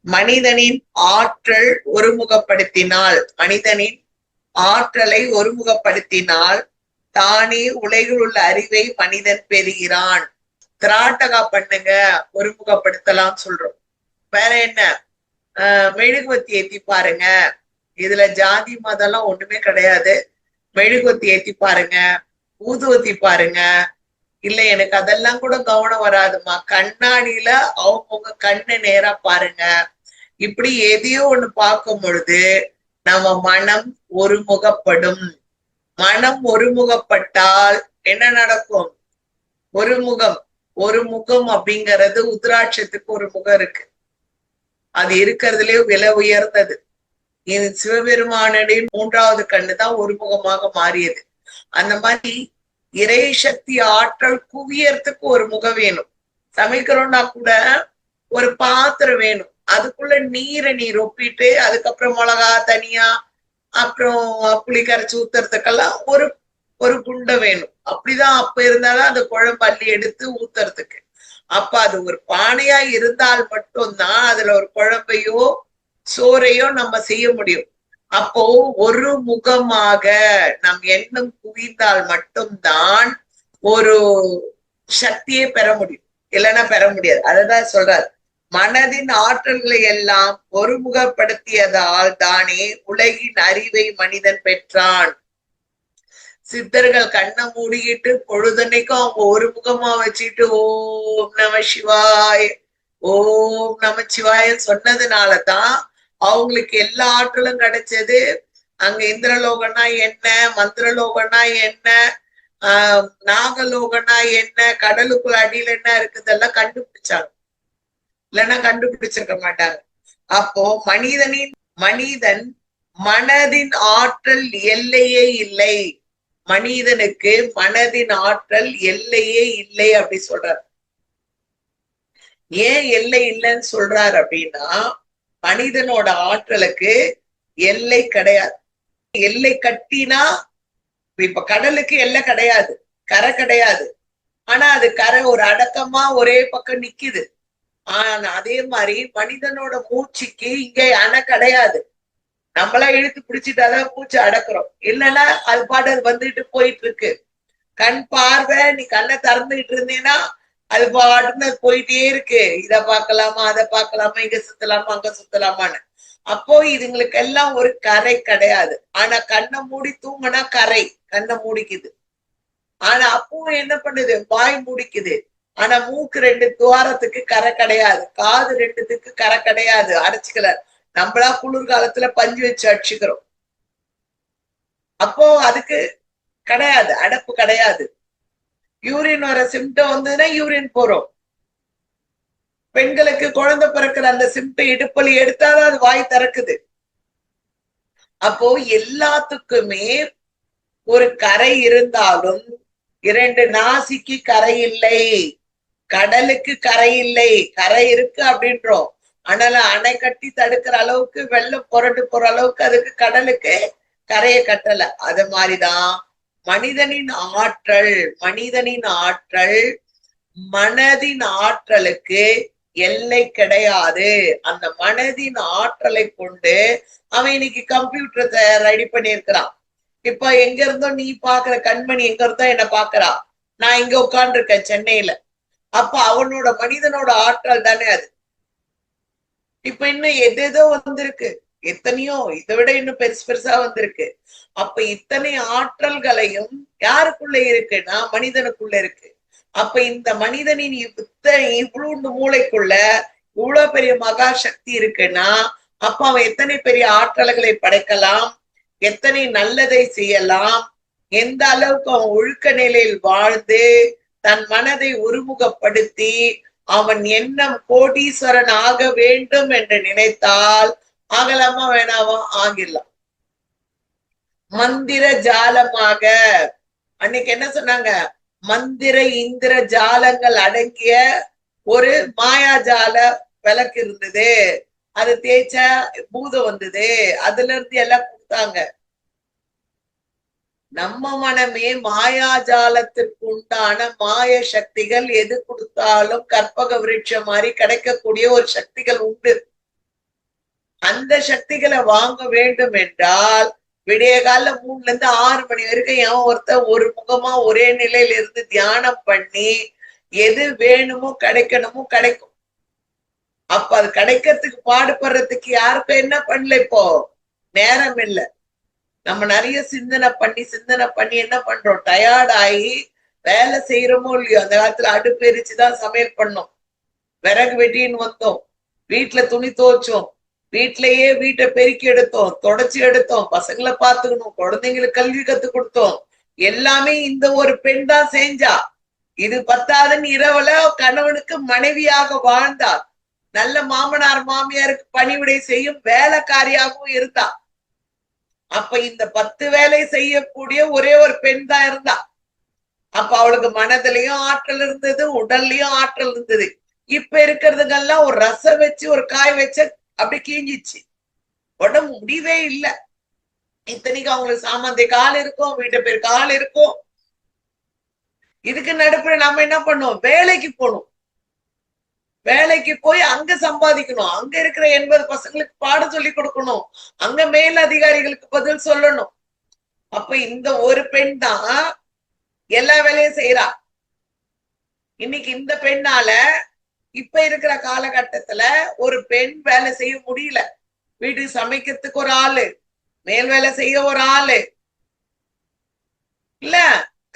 மனிதனின் ஆற்றல் ஒருமுகப்படுத்தினால், மனிதனின் ஆற்றலை ஒருமுகப்படுத்தினால் தானே உலகில் உள்ள அறிவை மனிதன் பெறுகிறான். திராட்டகா பண்ணுங்க, ஒருமுகப்படுத்தலாம் சொல்றோம். வேற என்ன? மெழுகுவத்தி ஏத்தி பாருங்க. இதுல ஜாதி மதம்லாம் ஒண்ணுமே கிடையாது. மெழுகுவத்தி ஏத்தி பாருங்க, ஊதுவத்தி பாருங்க. இல்ல எனக்கு அதெல்லாம் கூட கவனம் வராதுமா, கண்ணாடியில அவங்க கண்ணை நேரா பாருங்க. இப்படி எதையோ ஒண்ணு பார்க்கும் பொழுது நம்ம மனம் ஒருமுகப்படும். மனம் ஒருமுகப்பட்டால் என்ன நடக்கும்? ஒரு முகம் அப்படிங்கிறது உத்ராட்சத்துக்கு ஒரு முகம் இருக்கு. அது இருக்கிறதுலே விலை உயர்ந்தது. இது சிவபெருமானுடைய 3வது கண்ணுதான் ஒரு முகமாக மாறியது. அந்த மாதிரி இறை சக்தி ஆற்றல் குவியறதுக்கு ஒரு முகம் வேணும். சமைக்கிறோம்னா கூட ஒரு பாத்திரம் வேணும். அதுக்குள்ள நீரை நீர் ஒப்பிட்டு அதுக்கப்புறம் மிளகா தனியா அப்புறம் புளி கரைச்சி ஊத்துறதுக்கெல்லாம் ஒரு ஒரு குண்டை வேணும். அப்படிதான் அப்ப இருந்தாலும் அந்த குழம்பு அள்ளி எடுத்து ஊத்துறதுக்கு. அப்ப அது ஒரு பானையா இருந்தால் மட்டும்தான் அதுல ஒரு குழம்பையோ சோறையோ நம்ம செய்ய முடியும். அப்போ ஒரு முகமாக நம் எண்ணம் குவிந்தால் மட்டும்தான் ஒரு சக்தியை பெற முடியும், இல்லைன்னா பெற முடியாது. அததான் சொல்றாரு, மனதின் ஆற்றல்களை எல்லாம் ஒருமுகப்படுத்தியதால் தானே உலகின் அறிவை மனிதன் பெற்றான். சித்தர்கள் கண்ணை மூடிக்கிட்டு பொழுதன்னைக்கும் அவங்க ஒரு முகமா வச்சுட்டு ஓம் நம சிவாய் ஓம் நம சிவாய சொன்னதுனாலதான் அவங்களுக்கு எல்லா ஆற்றலும் கிடைச்சது. அங்க இந்திரலோகனா என்ன, மந்திரலோகனா என்ன, நாகலோகனா என்ன, கடலுக்குள்ள அடியில் என்ன இருக்குதெல்லாம் கண்டுபிடிச்சாங்க. இல்லைன்னா கண்டுபிடிச்சிருக்க மாட்டாங்க. அப்போ மனிதன் மனதின் ஆற்றல் எல்லையே இல்லை. மனிதனுக்கு மனதின் ஆற்றல் எல்லையே இல்லை அப்படி சொல்றார். ஏன் எல்லை இல்லைன்னு சொல்றார் அப்படின்னா, மனிதனோட ஆற்றலுக்கு எல்லை கிடையாது. எல்லை கட்டினா, இப்ப கடலுக்கு எல்லை கிடையாது, கரை கிடையாது. ஆனா அது கரை ஒரு அடக்கமா ஒரே பக்கம் நிக்குது. ஆனா அதே மாதிரி மனிதனோட மூச்சுக்கு இங்க அணை கிடையாது. நம்மளா இழுத்து பிடிச்சிட்டாதான் மூச்சு அடக்குறோம், இல்லைன்னா அது பாட்டு அது வந்துட்டு போயிட்டு இருக்கு. கண் பார்வை, நீ கண்ணை திறந்துகிட்டு இருந்தீங்கன்னா அது பாட்டுன்னு போயிட்டே இருக்கு. இதை பார்க்கலாமா, அதை பார்க்கலாமா, இங்க சுத்தலாமா, அங்க சுத்தலாமான்னு. அப்போ இதுங்களுக்கு எல்லாம் ஒரு கரை கிடையாது. ஆனா கண்ணை மூடி தூங்கினா கரை கண்ணை மூடிக்குது. ஆனா அப்பவும் என்ன பண்ணுது, வாய் மூடிக்குது. ஆனா மூக்கு 2 துவாரத்துக்கு கரை கிடையாது, காது 2த்துக்கு கரை கிடையாது, அடைச்சுக்கல. நம்மளா குளிர்காலத்துல பஞ்சு வச்சு அடிச்சுக்கிறோம். அப்போ அதுக்கு கிடையாது, அடப்பு கிடையாது. யூரின் வர சிம்டம் வந்ததுன்னா யூரின் போறோம். பெண்களுக்கு குழந்தை பிறக்கிற அந்த சிம்டம் இடுப்பலி எடுத்தாதான் அது வாய் திறக்குது. அப்போ எல்லாத்துக்குமே ஒரு கரை இருந்தாலும் 2 நாசிக்கு கரை இல்லை, கடலுக்கு கரை இல்லை. கரை இருக்கு அப்படின்றோம், ஆனால அணை கட்டி தடுக்கிற அளவுக்கு வெள்ளம் புரண்டு போற அளவுக்கு அதுக்கு கடலுக்கு கரையை கட்டல. அது மாதிரிதான் மனிதனின் ஆற்றல் மனதின் ஆற்றலுக்கு எல்லை கிடையாது. அந்த மனதின் ஆற்றலை கொண்டு அவன் இன்னைக்கு கம்ப்யூட்டரை ரெடி பண்ணியிருக்கிறான். இப்ப எங்க இருந்தோ நீ பாக்குற கண்மணி எங்க இருந்தோ என்ன பாக்குறா, நான் இங்க உட்கார்ந்து இருக்கேன் சென்னையில. அப்ப அவனோட மனிதனோட ஆற்றல் தானே அது. இப்ப இன்னும் எதேதோ வந்திருக்கு, எத்தனையோ இதை விட இன்னும் பெருசு பெருசா வந்திருக்கு. அப்ப இத்தனை ஆற்றல்களையும் யாருக்குள்ள இருக்குன்னா மனிதனுக்குள்ள இருக்கு. அப்ப இந்த மனிதனின் இவ்வளவு மூளைக்குள்ள இவ்வளவு பெரிய மகா சக்தி இருக்குன்னா அப்ப அவன் எத்தனை பெரிய ஆற்றல்களை படைக்கலாம், எத்தனை நல்லதை செய்யலாம், எந்த அளவுக்கு அவன் ஒழுக்க நிலையில் வாழ்ந்து தன் மனதை ஒருமுகப்படுத்தி அவன் எண்ணம் கோடீஸ்வரன் ஆக வேண்டும் என்று நினைத்தால் ஆகலாமா வேணாமா, ஆகிடலாம். மந்திர ஜாலமாக அன்னைக்கு என்ன சொன்னாங்க, மந்திர இந்திர ஜாலங்கள் அடங்கிய ஒரு மாயாஜால விளக்கு இருந்தது, அது தேய்ச்சா பூதம் வந்தது, அதுல இருந்து எல்லாம் கொடுத்தாங்க. நம்ம மனமே மாயாஜாலத்திற்கு உண்டான மாய சக்திகள் எது கொடுத்தாலும் கற்பக விருட்சம் மாதிரி கிடைக்கக்கூடிய ஒரு சக்திகள் உண்டு. அந்த சக்திகளை வாங்க வேண்டும் என்றால் விடிய கால 3 to 6 மணி வரைக்கும் எவன் ஒருத்தர் ஒரு முகமா ஒரே நிலையில இருந்து தியானம் பண்ணி எது வேணுமோ கிடைக்கணுமோ கிடைக்கும். அப்ப அது கிடைக்கிறதுக்கு பாடுபடுறதுக்கு யாருக்கும் என்ன பண்ணல, இப்போ நேரம் இல்லை. நம்ம நிறைய சிந்தனை பண்ணி என்ன பண்றோம், டயர்ட் ஆகி வேலை செய்யறோமோ இல்லையோ. அந்த காலத்துல அடுப்பு எரிச்சுதான் சமையல் பண்ணோம், விறகு வெட்டின்னு வந்தோம், வீட்டுல துணி துவைச்சோம், வீட்டிலேயே வீட்டை பெருக்கி எடுத்தோம், தொடச்சி எடுத்தோம், பசங்களை பார்த்துக்கணும், குழந்தைங்களுக்கு கல்வி கத்து கொடுத்தோம். எல்லாமே இந்த ஒரு பெண் தான் செஞ்சா. இது பத்தாதுன்னு இரவுல கணவனுக்கு மனைவியாக வாழ்ந்தார். நல்ல மாமனார் மாமியாருக்கு பணிவிடை செய்யும் வேலைக்காரியாகவும் இருந்தா. அப்ப இந்த 10 வேலை செய்யக்கூடிய ஒரே ஒரு பெண் தான் இருந்தா. அப்ப அவளுக்கு மனதிலையும் ஆற்றல் இருந்தது, உடல்லையும் ஆற்றல் இருந்தது. இப்ப இருக்கிறதுங்கெல்லாம் ஒரு ரசம் வச்சு ஒரு காய் வச்சு அப்படி கீஞ்சிச்சு, உடம்பு முடிவே இல்லை. இத்தனைக்கு அவங்களுக்கு சாமந்தை கால் இருக்கும், வீட்டை பேருக்கு ஆள் இருக்கும். இதுக்கு நடுப்புற நம்ம என்ன பண்ணுவோம், வேலைக்கு போகணும். வேலைக்கு போய் அங்க சம்பாதிக்கணும், அங்க இருக்கிற 80 பசங்களுக்கு பாடம் சொல்லி கொடுக்கணும், அங்க மேல் அதிகாரிகளுக்கு பதில் சொல்லணும். அப்ப இந்த ஒரு பெண் தான் எல்லா வேலையும் செய்யறா. இன்னைக்கு இந்த பெண்ணால இப்ப இருக்கிற காலகட்டத்துல ஒரு பெண் வேலை செய்ய முடியல. வீட்டுக்கு சமைக்கிறதுக்கு ஒரு ஆளு, மேல் வேலை செய்ய ஒரு ஆளு இல்ல,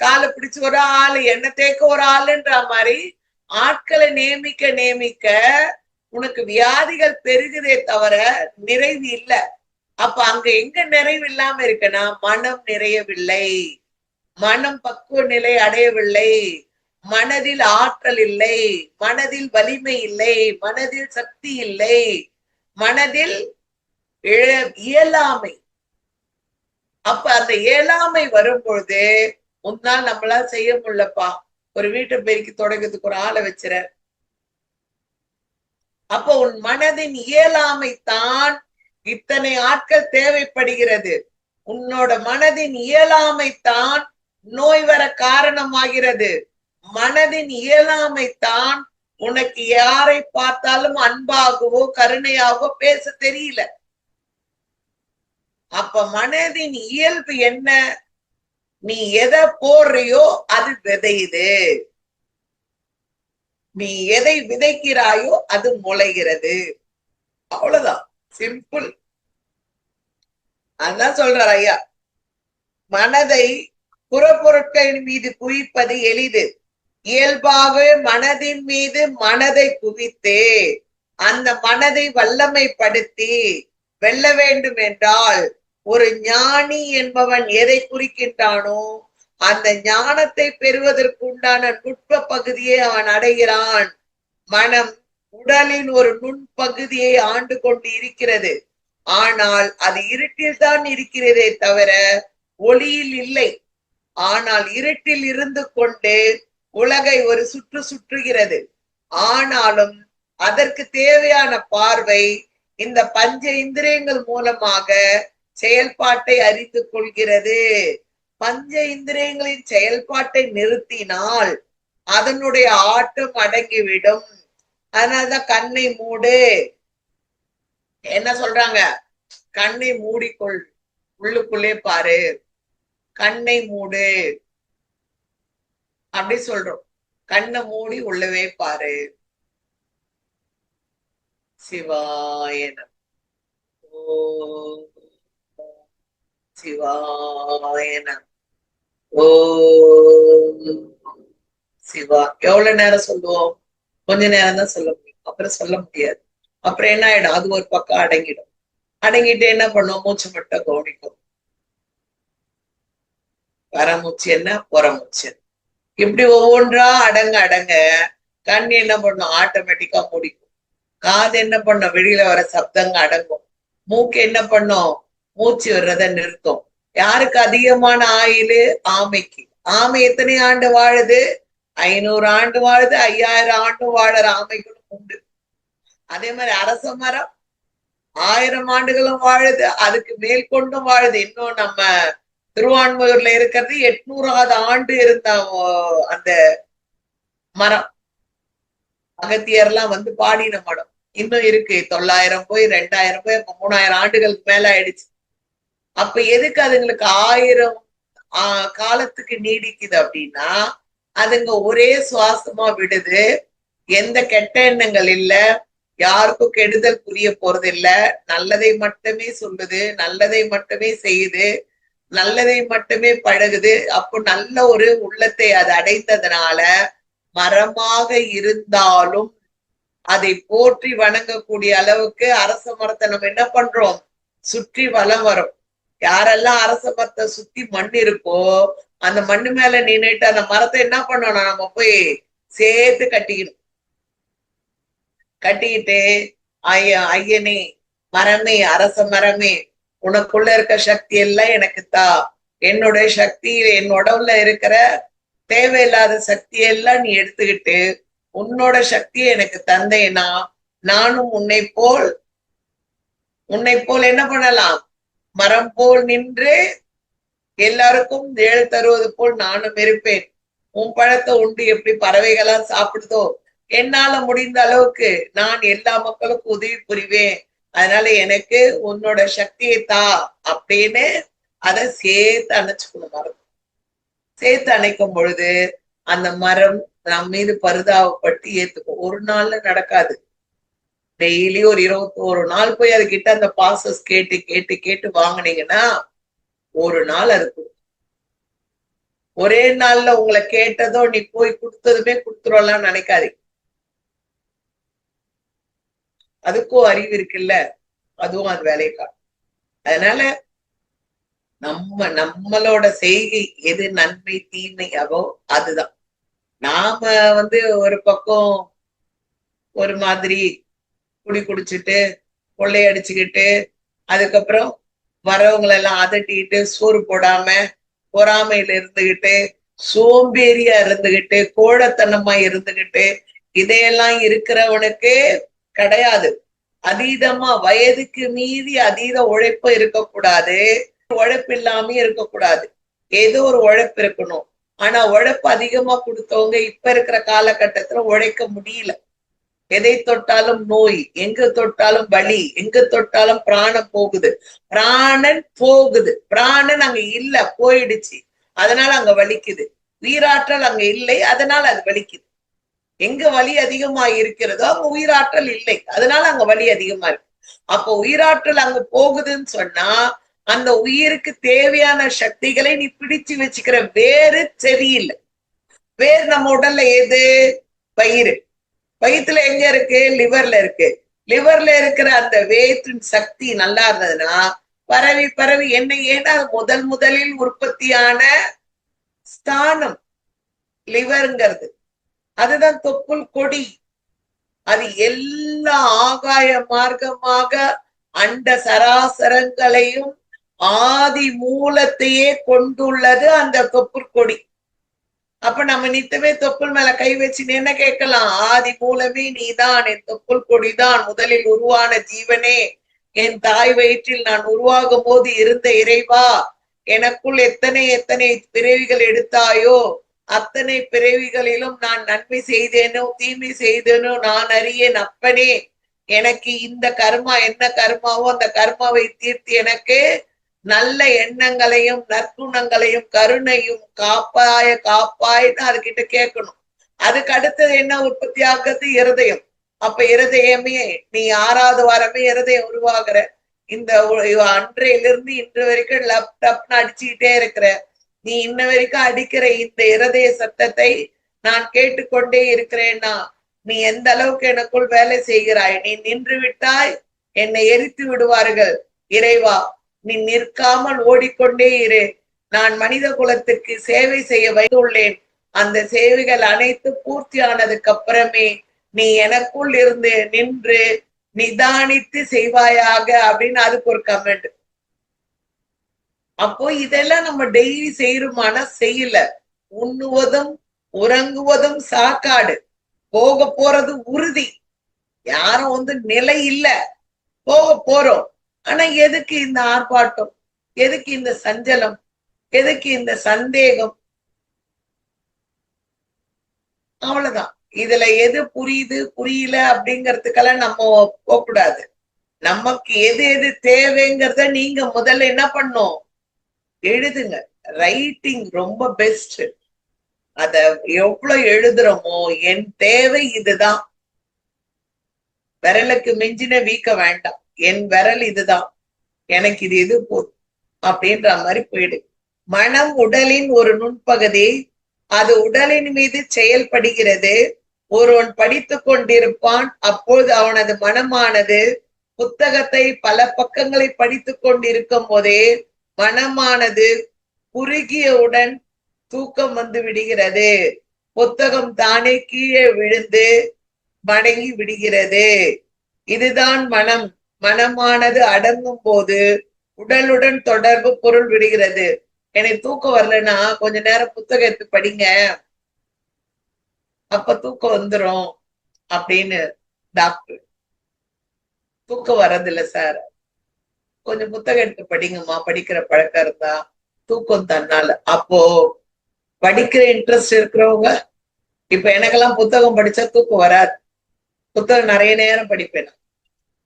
காலை பிடிச்சு ஒரு ஆளு, எண்ணெய் தேக்க ஒரு ஆளுன்ற மாதிரி ஆட்களை நியமிக்க உனக்கு வியாதிகள் பெருகுதே தவிர நிறைவு இல்லை. அப்ப அங்க எங்க நிறைவு இல்லாம இருக்குன்னா, மனம் நிறையவில்லை, மனம் பக்குவ நிலை அடையவில்லை, மனதில் ஆற்றல் இல்லை, மனதில் வலிமை இல்லை, மனதில் சக்தி இல்லை, மனதில் இயலாமை. அப்ப அந்த இயலாமை வரும்பொழுது முன்னால் நம்மளால செய்ய முடியலப்பா, ஒரு வீட்டை பெருக்கி தொடங்கிறதுக்கு ஒரு ஆளை வச்சிர. அப்ப உன் மனதின் இயலாமை தான் இத்தனை ஆட்கள் தேவைப்படுகிறது. உன்னோட மனதின் இயலாமை தான் நோய் வர காரணமாகிறது. மனதின் இயலாமை தான் உனக்கு யாரை பார்த்தாலும் அன்பாகவோ கருணையாகவோ பேச தெரியல. அப்ப மனதின் இயல்பு என்ன, நீ எதை போடுறியோ அது விதையுது, நீ எதை விதைக்கிறாயோ அது முளைகிறது. அவ்வளவுதான், சிம்பிள். அதான் சொல்றார் ஐயா, மனதை புறப்பொருட்களின் மீது குவிப்பது எளிது, இயல்பாக மனதின் மீது மனதை குவித்து அந்த மனதை வல்லமைப்படுத்தி வெல்ல வேண்டும் என்றால் ஒரு ஞானி என்பவன் எதை குறிக்கின்றானோ அந்த ஞானத்தை பெறுவதற்கு உண்டான நுட்ப பகுதியை அவன் அடைகிறான். மனம் உடலின் ஒரு நுண்பகுதியை ஆண்டு கொண்டு இருக்கிறது, ஆனால் அது இருட்டில் தான் இருக்கிறதே தவிர ஒளியில் இல்லை. ஆனால் இருட்டில் இருந்து கொண்டு உலகை ஒரு சுற்றுகிறது. ஆனாலும் அதற்கு தேவையான பார்வை இந்த பஞ்ச இந்திரியங்கள் மூலமாக செயல்பாட்டை அறிந்து கொள்கிறது. பஞ்ச இந்திரியங்களின் செயல்பாட்டை நிறுத்தினால் அதனுடைய ஆட்டம் அடங்கிவிடும். அதனாலதான் கண்ணை மூடு என்ன சொல்றாங்க, கண்ணை மூடிக்கொள், உள்ளுக்குள்ளே பாரு, கண்ணை மூடு அப்படி சொல்றோம். கண்ணை மூடி உள்ளவே பாரு. சிவாயன ஓ சிவாயன ஓ சிவா. எவ்வளவு நேரம் சொல்லுவோம், கொஞ்ச நேரம் தான் சொல்ல முடியும், அப்புறம் சொல்ல முடியாது. அப்புறம் என்ன ஆயிடும், அது ஒரு பக்கம் அடங்கிடும். அடங்கிட்டு என்ன பண்ணுவோம், மூச்சு மட்டும் கவனிக்கும். வரமூச்சு என்ன, புறமூச்சு என்ன, இப்படி ஒவ்வொன்றா அடங்க கண் என்ன பண்ணும், ஆட்டோமேட்டிக்கா முடிக்கும். காது என்ன பண்ணும், வெளியில வர சப்தங்க அடங்கும். மூக்கு என்ன பண்ணும், மூச்சு வர்றத நிறுத்தும். யாருக்கு அதிகமான ஆயுளு, ஆமைக்கு. ஆமை எத்தனை ஆண்டு வாழுது, 500 ஆண்டு வாழுது, 5000 ஆண்டு வாழற ஆமைகளும் உண்டு. அதே மாதிரி அரச மரம் 1000 ஆண்டுகளும் வாழுது, அதுக்கு மேல் கொண்டும் வாழுது. இன்னும் நம்ம திருவான்மையூர்ல இருக்கிறது 800வது ஆண்டு இருந்த அந்த மரம், அகத்தியர்லாம் வந்து பாடின மரம். இன்னும் இருக்கு. 900 போய் 2000 போய் 3000 ஆண்டுகளுக்கு மேல ஆயிடுச்சு. அப்ப எதுக்கு அதுங்களுக்கு 1000 காலத்துக்கு நீடிக்குது அப்படின்னா, அதுங்க ஒரே சுவாசமா விடுது. எந்த கெட்ட எண்ணங்கள் இல்ல, யாருக்கும் கெடுதல் புரிய போறது இல்ல, நல்லதை மட்டுமே சொல்லுது, நல்லதை மட்டுமே செய்யுது, நல்லதை மட்டுமே பழகுது. அப்போ நல்ல ஒரு உள்ளத்தை அது அடைந்ததுனால மரமாக இருந்தாலும் அதை போற்றி வணங்கக்கூடிய அளவுக்கு அரச மரத்தை நம்ம என்ன பண்றோம், சுற்றி வலம் வரும். யாரெல்லாம் அரச மரத்தை சுத்தி மண் இருக்கோ அந்த மண்ணு மேல நின்னுட்டு அந்த மரத்தை என்ன பண்ணணும், நம்ம போய் சேர்த்து கட்டிக்கணும். கட்டிக்கிட்டு ஐயனே மரமே, அரச மரமே, உனக்குள்ள இருக்க சக்தி எல்லாம் எனக்கு தா, என்னுடைய சக்தி என் உடம்புல இருக்கிற தேவையில்லாத சக்தியெல்லாம் நீ எடுத்துக்கிட்டு உன்னோட சக்தியை எனக்கு தந்தேனா நானும் உன்னை போல் என்ன பண்ணலாம், மரம் போல் நின்று எல்லாருக்கும் நிழல் தருவது போல் நானும் இருப்பேன். உன் பழத்தை உண்டு எப்படி பறவைகளாம் சாப்பிடுதோ என்னால முடிந்த அளவுக்கு நான் எல்லா மக்களுக்கும் உதவி புரிவேன். அதனால எனக்கு உன்னோட சக்தியை தா அப்படின்னு அதை சேர்த்து அணைச்சுக்கணும். மரம் சேர்த்து அணைக்கும் பொழுது அந்த மரம் நம் மீது பரிதாபப்பட்டு ஏத்துக்கும். ஒரு நாள்ல நடக்காது. டெய்லி ஒரு 21 நாள் போய் அது கிட்ட அந்த பாசஸ் கேட்டு கேட்டு கேட்டு வாங்கினீங்கன்னா ஒரு நாள் அது கொடுக்கும். ஒரே நாள்ல உங்களை கேட்டதோ நீ போய் கொடுத்ததுமே கொடுத்துருவலாம் நினைக்காதீங்க. அதுக்கும் அறிவு இருக்குல்ல, அதுவும் அது வேலையை காணும். அதனால நம்மளோட செய்கை எது நன்மை தீமையாவோ அதுதான். நாம ஒரு பக்கம் ஒரு மாதிரி குடி குடிச்சுட்டு கொள்ளையடிச்சுக்கிட்டு அதுக்கப்புறம் வரவங்களெல்லாம் அதட்டிக்கிட்டு சோறு போடாம பொறாமையில இருந்துகிட்டு சோம்பேறியா இருந்துகிட்டு கோழத்தனமா இருந்துகிட்டு இதையெல்லாம் இருக்கிறவனுக்கு கிடையாது. அதீதமா வயதுக்கு மீறி அதீத உழைப்பு இருக்கக்கூடாது, உழைப்பு இல்லாம இருக்கக்கூடாது. ஏதோ ஒரு உழைப்பு இருக்கணும். ஆனா உழைப்பு அதிகமா கொடுத்தவங்க இப்ப இருக்கிற காலகட்டத்துல உழைக்க முடியல. எதை தொட்டாலும் நோய், எங்க தொட்டாலும் வலி, எங்க தொட்டாலும் பிராணம் போகுது, பிராணன் போகுது. பிராணன் அங்க இல்ல, போயிடுச்சு, அதனால அங்க வலிக்குது. உயிராற்றல் அங்க இல்லை, அதனால அது வலிக்குது. எங்க வலி அதிகமா இருக்கிறதோ அங்க உயிராற்றல் இல்லை, அதனால அங்க வலி அதிகமா இருக்கு. அப்போ உயிராற்றல் அங்க போகுதுன்னு சொன்னா அந்த உயிருக்கு தேவையான சக்திகளை நீ பிடிச்சு வச்சுக்கிற வேறு சரியில்லை. வேறு நம்ம உடல்ல எது, வயிறு. வயிற்றுல எங்க இருக்கு, லிவர்ல இருக்கு. லிவர்ல இருக்கிற அந்த வேற்றின் சக்தி நல்லா இருந்ததுன்னா பரவி பரவி என்ன, ஏன்னா முதலில் உற்பத்தியான ஸ்தானம் லிவர்ங்கிறது. அதுதான் தொப்புள் கொடி. அது எல்லா ஆகாய மார்க்கமாக அண்ட சராசரங்களையும் ஆதி மூலத்தையே கொண்டுள்ளது அந்த தொப்புள் கொடி. அப்ப நம்ம நித்தமே தொப்புள் மேல கை வச்சு என்ன கேட்கலாம், ஆதி மூலமே நீதான், என் தொப்புள் கொடிதான், முதலில் உருவான ஜீவனே, என் தாய் வயிற்றில் நான் உருவாகும் போது இருந்த இறைவா, எனக்குள் எத்தனை எத்தனை பிறவிகள் எடுத்தாயோ அத்தனை பிறவிகளிலும் நான் நன்மை செய்தேனோ தீமை செய்தேனோ நான் அறியேன். அப்பனே, எனக்கு இந்த கர்மா என்ன கர்மாவோ அந்த கர்மாவை தீர்த்து எனக்கு நல்ல எண்ணங்களையும் நற்குணங்களையும் கருணையும் காப்பாய காப்பாய்ன்னு அதுகிட்ட கேட்கணும். அதுக்கு அடுத்தது என்ன உற்பத்தி ஆகுறது, இருதயம். அப்ப இருதயமே நீ 6வது வாரமே இருதயம் உருவாகிற. இந்த அன்றையிலிருந்து இன்று வரைக்கும் லேப்டாப்னு அடிச்சுக்கிட்டே இருக்கிற நீ இன்ன வரைக்கும் அடிக்கிற இந்த இருதய சத்தத்தை நான் கேட்டுக்கொண்டே இருக்கிறேன்னா நீ எந்த அளவுக்கு எனக்குள் வேலை செய்கிறாய். நீ நின்று விட்டாய், என்னை எரித்து விடுவார்கள். இறைவா, நீ நிற்காமல் ஓடிக்கொண்டே இரு. நான் மனித குலத்துக்கு சேவை செய்ய வைத்துள்ளேன். அந்த சேவைகள் அனைத்து பூர்த்தியானதுக்கு அப்புறமே நீ எனக்குள் இருந்து நின்று நிதானித்து செய்வாயாக அப்படின்னு அதுக்கு ஒரு கமெண்ட். அப்போ இதெல்லாம் நம்ம டெய்லி செய்யறோமானா செய்யல. உண்ணுவதும் உறங்குவதும் சாக்காடு, போக போறது உறுதி. யாரும் நிலை இல்ல, போக போறோம். ஆனா எதுக்கு இந்த ஆர்ப்பாட்டம், எதுக்கு இந்த சஞ்சலம், எதுக்கு இந்த சந்தேகம்? அவ்வளவுதான். இதுல எது புரியுது புரியல அப்படிங்கறதுக்கெல்லாம் நம்ம போகக்கூடாது. நமக்கு எது எது தேவைங்கிறத நீங்க முதல்ல என்ன பண்ணும், எழுதுங்க. ரைட்டிங் ரொம்ப பெஸ்ட். அத எவ்வளவு எழுதுறோமோ, என் தேவை இதுதான், விரலுக்கு மிஞ்சின வீக்க வேண்டாம், என் விரல் இதுதான், எனக்கு இது போதும் அப்படின்ற மாதிரி போயிடு. மனம் உடலின் ஒரு நுண்பகுதி, அது உடலின் மீது செயல்படுகிறது. ஒருவன் படித்துக் கொண்டிருப்பான், அப்போது அவனது மனமானது புத்தகத்தை பல பக்கங்களை படித்துக் கொண்டிருக்கும் போதே மனமானது குறுகியவுடன் தூக்கம் வந்து விடுகிறது. புத்தகம் தானே கீழே விழுந்து மடங்கி விடுகிறது. இதுதான் மனம். மனமானது அடங்கும் போது உடலுடன் தொடர்பு பொருள் விடுகிறது. எனக்கு தூக்கம் வரலன்னா கொஞ்ச நேரம் புத்தகம் எடுத்து படிங்க, அப்ப தூக்கம் வந்துரும் அப்படின்னு டாக்டர். தூக்கம் வர்றதில்ல சார், கொஞ்சம் புத்தகம் எடுத்து படிங்கம்மா, படிக்கிற பழக்கம் இருந்தா தூக்கம் தன்னால. அப்போ படிக்கிற இன்ட்ரெஸ்ட் இருக்கிறவங்க, இப்ப எனக்கெல்லாம் புத்தகம் படிச்சா தூக்கம் வராது. புத்தகம் நிறைய நேரம் படிப்பேன்.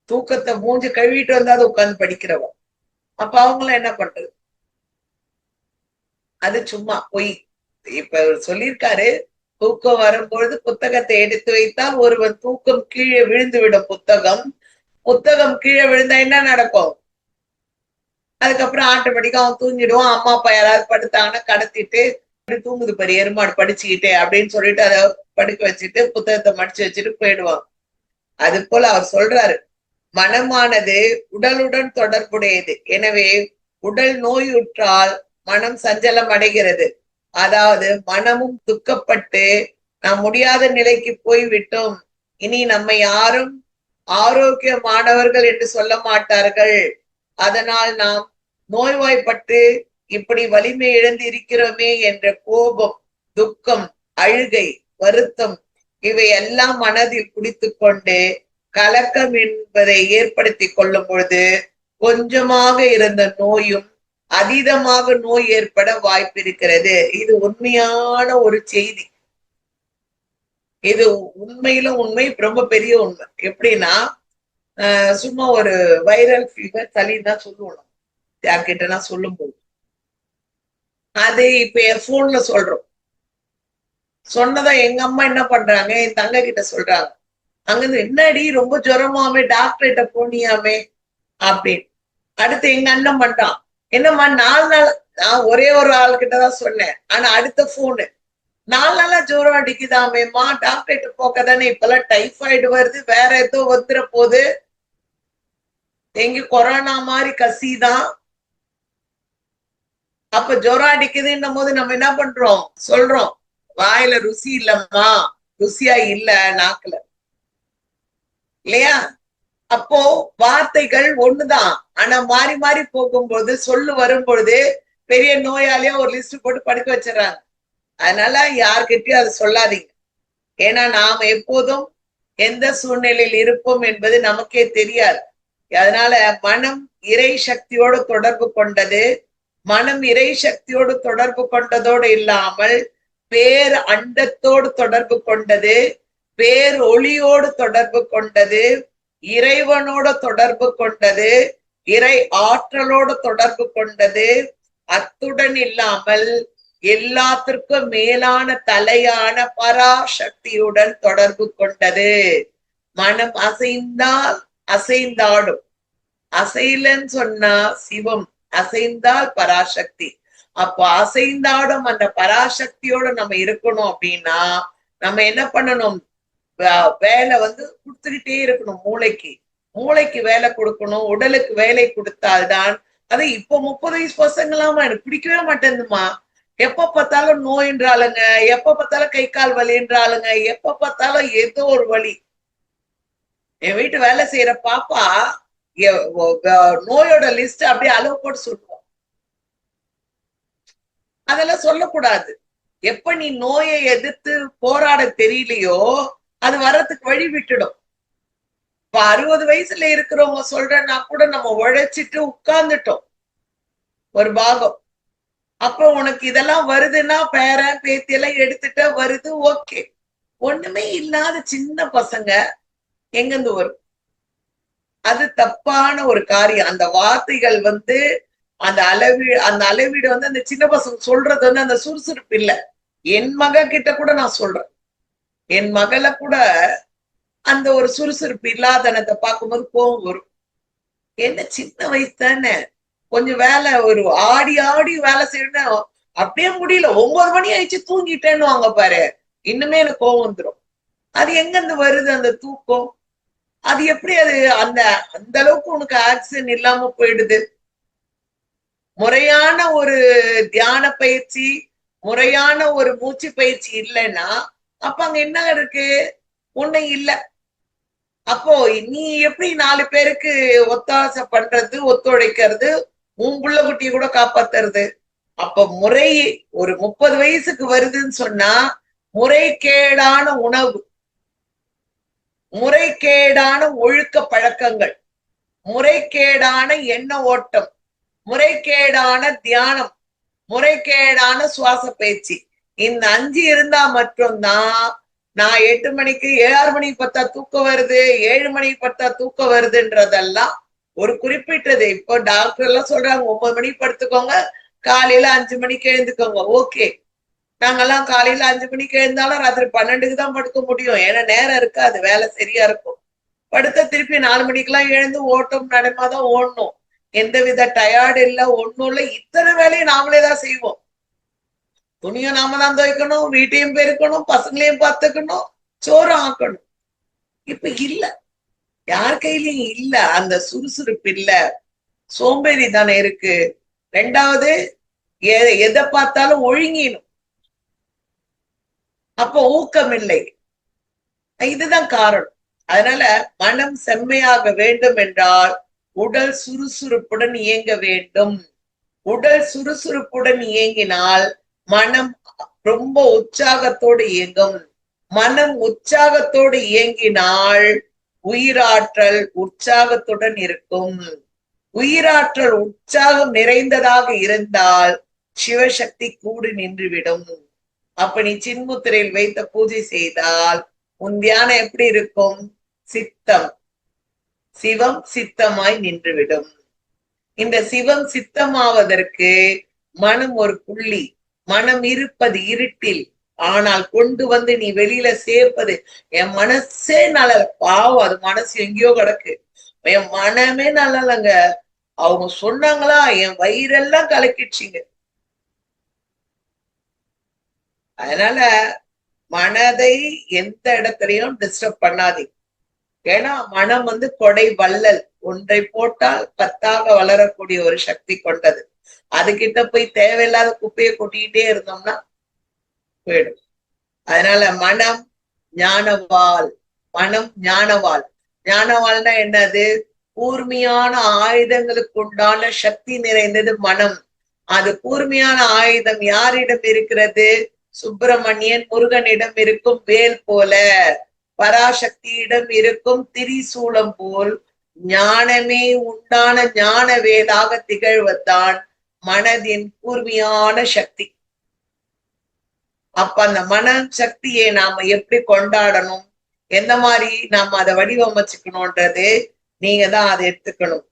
தூக்கத்தை மூஞ்சி கழுவிட்டு வந்தாது உட்கார்ந்து படிக்கிறவன். அப்ப அவங்களும் என்ன பண்றது? அது சும்மா பொய். இப்ப சொல்லியிருக்காரு, தூக்கம் வரும்பொழுது புத்தகத்தை எடுத்து வைத்தால் ஒருவன் தூக்கம் கீழே விழுந்து விடும். புத்தகம் கீழே விழுந்தா என்ன நடக்கும்? அதுக்கப்புறம் ஆட்டோமேட்டிக்கா அவன் தூங்கிடுவான். அம்மா அப்பா யாராவது படுத்தாங்கன்னா கடத்திட்டு, தூங்குது பாரு எருமாடு படிச்சுக்கிட்டே அப்படின்னு சொல்லிட்டு அதை படுக்க வச்சுட்டு புத்தகத்தை மடிச்சு வச்சுட்டு போயிடுவான். அது போல அவர் சொல்றாரு, மனமானது உடலுடன் தொடர்புடையது. எனவே உடல் நோயுற்றால் மனம் சஞ்சலம் அடைகிறது. அதாவது மனமும் துக்கப்பட்டு நாம் முடியாத நிலைக்கு போய்விட்டோம், இனி நம்மை யாரும் ஆரோக்கியமானவர்கள் என்று சொல்ல மாட்டார்கள், அதனால் நாம் நோய்வாய்ப்பட்டு இப்படி வலிமை இழந்து இருக்கிறோமே என்ற கோபம், துக்கம், அழுகை, வருத்தம் இவை எல்லாம் மனதில் குடித்து கொண்டு கலக்கம் என்பதை ஏற்படுத்தி கொள்ளும் பொழுது கொஞ்சமாக இருந்த நோயும் அதீதமாக நோய் ஏற்பட வாய்ப்பு இருக்கிறது. இது உண்மையான ஒரு செய்தி. இது உண்மையிலும் உண்மை, ரொம்ப பெரிய உண்மை. எப்படின்னா, சும்மா ஒரு வைரல் ஃபீவர் சளின்னு தான் சொல்லுவோம் யார்கிட்டனா சொல்லும் போது. அது இப்ப என் போன்ல சொல்றோம். சொன்னதா எங்க அம்மா என்ன பண்றாங்க, என் தங்க கிட்ட சொல்றாங்க, அங்கிருந்து என்னடி ரொம்ப ஜுரமாமே, டாக்டர் கிட்ட போனியாமே அப்படின்னு. அடுத்து எங்க அண்ணன் பண்றான், என்னம்மா 4 நாள், நான் ஒரே ஒரு ஆள்கிட்டதான் சொன்னேன், ஆனா அடுத்த போனு 4 நாளா ஜுரம் அடிக்குதாமேம்மா, டாக்டர் கிட்ட போக்கதானே, இப்பெல்லாம் டைஃபாய்டு வருது, வேற ஏதோ வந்துட போகுது, எங்க கொரோனா மாதிரி கசிதான். அப்ப ஜுரம் அடிக்குதுன்னும் போது நம்ம என்ன பண்றோம், சொல்றோம், வாயில ருசி இல்லம்மா, ருசியா இல்ல நாக்குல, இல்லையா? அப்போ வார்த்தைகள் ஒண்ணுதான், ஆனா மாறி மாறி போகும்போது சொல்லு வரும்பொழுது பெரிய நோயாளியா ஒரு லிஸ்ட் போட்டு படுக்க வச்சிடறாங்க. அதனால யார்கிட்டயும் அதை சொல்லாதீங்க. ஏன்னா நாம எப்போதும் எந்த சூழ்நிலையில் இருப்போம் என்பது நமக்கே தெரியாது. அதனால மனம் இறை சக்தியோடு தொடர்பு கொண்டது. மனம் இறை சக்தியோடு தொடர்பு கொண்டதோடு இல்லாமல் பேர் அண்டத்தோடு தொடர்பு கொண்டது, பேர் ஒளியோடு தொடர்பு கொண்டது, இறைவனோட தொடர்பு கொண்டது, இறை ஆற்றலோடு தொடர்பு கொண்டது. அத்துடன் இல்லாமல் எல்லாத்திற்கும் மேலான தலையான பராசக்தியுடன் தொடர்பு கொண்டது. மனம் அசைந்தால் அசைந்தாடும், அசைலன்னு சொன்னா சிவம், அசைந்தால் பராசக்தி. அப்போ அசைந்தாடும் அந்த பராசக்தியோட நம்ம இருக்கணும் அப்படின்னா நம்ம என்ன பண்ணணும், வேலை கொடுத்துக்கிட்டே இருக்கணும். மூளைக்கு வேலை கொடுக்கணும், உடலுக்கு வேலை கொடுத்தால்தான். அது இப்போ 30 வயசு பசங்களாமா எனக்கு பிடிக்கவே மாட்டேங்குதுமா, எப்ப பார்த்தாலும் நோயின்றாளுங்க, எப்ப பார்த்தாலும் கை கால் வலின்றாளுங்க, எப்ப பார்த்தாலும் ஏதோ ஒரு வலி. என் வீட்டு வேலை செய்யற பாப்பா நோயோட லிஸ்ட் அப்படியே அளவு போட்டு சொல்லுவோம். அதெல்லாம் சொல்லக்கூடாது. எப்ப நீ நோயை எதிர்த்து போராட தெரியலையோ அது வர்றதுக்கு வழி விட்டுடும். இப்ப 60 வயசுல இருக்கிறவங்க சொல்றேன்னா கூட நம்ம உழைச்சிட்டு உட்கார்ந்துட்டோம் ஒரு பாகம். அப்ப உனக்கு இதெல்லாம் வருதுன்னா பேரன் பேத்தி எல்லாம் எடுத்துட்டா வருது, ஓகே. ஒண்ணுமே இல்லாத சின்ன பசங்க எங்கிருந்து வரும்? அது தப்பான ஒரு காரியம். அந்த வார்த்தைகள் அந்த அளவீடு அந்த சின்ன பசங்க சொல்றது அந்த சுறுசுறுப்பு இல்ல. என் மக கிட்ட கூட நான் சொல்றேன், என் மகளை கூட அந்த ஒரு சுறுசுறுப்பு இல்லாதனத்தை பார்க்கும்போது கோவம் வரும். என்ன சின்ன வயசு தானே, கொஞ்சம் வேலை ஒரு ஆடி ஆடி வேலை செய்யணும், அப்படியே முடியல, 9 மணி ஆயிடுச்சு தூங்கிட்டேன்னு வாங்க பாரு, இன்னுமே எனக்கு கோவம் வந்துடும். அது எங்க இருந்து வருது அந்த தூக்கம்? அது எப்படி அது அந்த அந்த அளவுக்கு உனக்கு ஆக்சிஜன் இல்லாம போயிடுது? முறையான ஒரு தியான பயிற்சி, முறையான ஒரு மூச்சு பயிற்சி இல்லைன்னா அப்ப அங்க என்ன இருக்கு? ஒண்ணு இல்ல. அப்போ நீ எப்படி 4 பேருக்கு ஒத்தாசை பண்றது, ஒத்துழைக்கிறது, உன் புள்ள குட்டியை கூட காப்பாத்துறது? அப்ப முறை ஒரு 30 வயசுக்கு வருதுன்னு சொன்னா முறைகேடான உணவு, முறைகேடான ஒழுக்க பழக்கங்கள், முறைகேடான எண்ண ஓட்டம், முறைகேடான தியானம், முறைகேடான சுவாச பயிற்சி, இந்த 5 இருந்தா மட்டும்தான் நான் 8 மணிக்கு 6 மணிக்கு பார்த்தா தூக்கம் வருது, 7 மணிக்கு பார்த்தா தூக்கம் வருதுன்றதெல்லாம் ஒரு குறிப்பிட்டது. இப்போ டாக்டர் எல்லாம் சொல்றாங்க 9 மணிக்கு படுத்துக்கோங்க, காலையில 5 மணிக்கு எழுந்துக்கோங்க. ஓகே, நாங்கெல்லாம் காலையில 5 மணிக்கு எழுந்தாலும் ராத்திரி 12க்கு தான் படுக்க முடியும். ஏன்னா நேரம் இருக்காது, வேலை சரியா இருக்கும். படுத்த திருப்பி 4 மணிக்கெல்லாம் எழுந்து ஓட்டம் நடமாதான் ஓடணும். எந்தவித டயர்டு இல்ல, ஒண்ணும் இல்ல. இத்தனை வேலையும் நாமளே தான் செய்வோம். துணியும் நாம தான் துவைக்கணும், வீட்டையும் பெருக்கணும், பசங்களையும் பார்த்துக்கணும், சோறு ஆக்கணும். இப்ப இல்ல, யார் கையிலயும் இல்ல, அந்த சுறுசுறுப்பு இல்ல, சோம்பேறி தானே இருக்கு. 2வது எதை பார்த்தாலும் ஒழுங்கினும், அப்போ ஊக்கம் இல்லை. இதுதான் காரணம். அதனால மனம் செம்மையாக வேண்டும் என்றால் உடல் சுறுசுறுப்புடன் இயங்க வேண்டும். உடல் சுறுசுறுப்புடன் இயங்கினால் மனம் ரொம்ப உற்சாகத்தோடு இயங்கும். மனம் உற்சாகத்தோடு இயங்கினால் உயிராற்றல் உற்சாகத்துடன் இருக்கும். உயிராற்றல் உற்சாகம் நிறைந்ததாக இருந்தால் சிவசக்தி கூடி நின்றுவிடும். அப்ப நீ சின்முத்திரையில் வைத்த பூஜை செய்தால் உன் தியானம் எப்படி இருக்கும்? சித்தம், சிவம் சித்தமாய் நின்றுவிடும். இந்த சிவம் சித்தமாவதற்கு மனம் ஒரு புள்ளி, மனம் இருப்பது இருட்டில், ஆனால் கொண்டு வந்து நீ வெளியில சேர்ப்பது. என் மனசே நல்ல பாவம், அது மனசு எங்கேயோ கிடக்கு, என் மனமே நல்லலங்க, அவங்க சொன்னாங்களா என் வயிறெல்லாம் கலக்கிடுச்சிங்க. அதனால மனதை எந்த இடத்துலயும் டிஸ்டர்ப் பண்ணாதீங்க. ஏன்னா மனம் கொடை வள்ளல், ஒன்றை போட்டால் 10ஆக வளரக்கூடிய ஒரு சக்தி கொண்டது. அதுகிட்ட போய் தேவையில்லாத குப்பையை கொட்டிக்கிட்டே இருந்தோம்னா போயிடும். அதனால மனம் ஞானவாள், மனம் ஞானவாள். ஞானவாள்னா என்னது? கூர்மையான ஆயுதங்களுக்கு உண்டான சக்தி நிறைந்தது மனம். அது கூர்மையான ஆயுதம் யாரிடம் இருக்கிறது? சுப்பிரமணியன் முருகனிடம் இருக்கும் வேல் போல, பராசக்தியிடம் இருக்கும் திரிசூலம் போல் ஞானமே உண்டான ஞான வேலாக திகழ்வதுதான் மனதின் கூர்மையான சக்தி. அப்ப அந்த மன சக்தியை நாம எப்படி கொண்டாடணும், எந்த மாதிரி நாம அதை வடிவமைச்சுக்கணும்ன்றது நீங்க தான் அதை எடுத்துக்கணும்.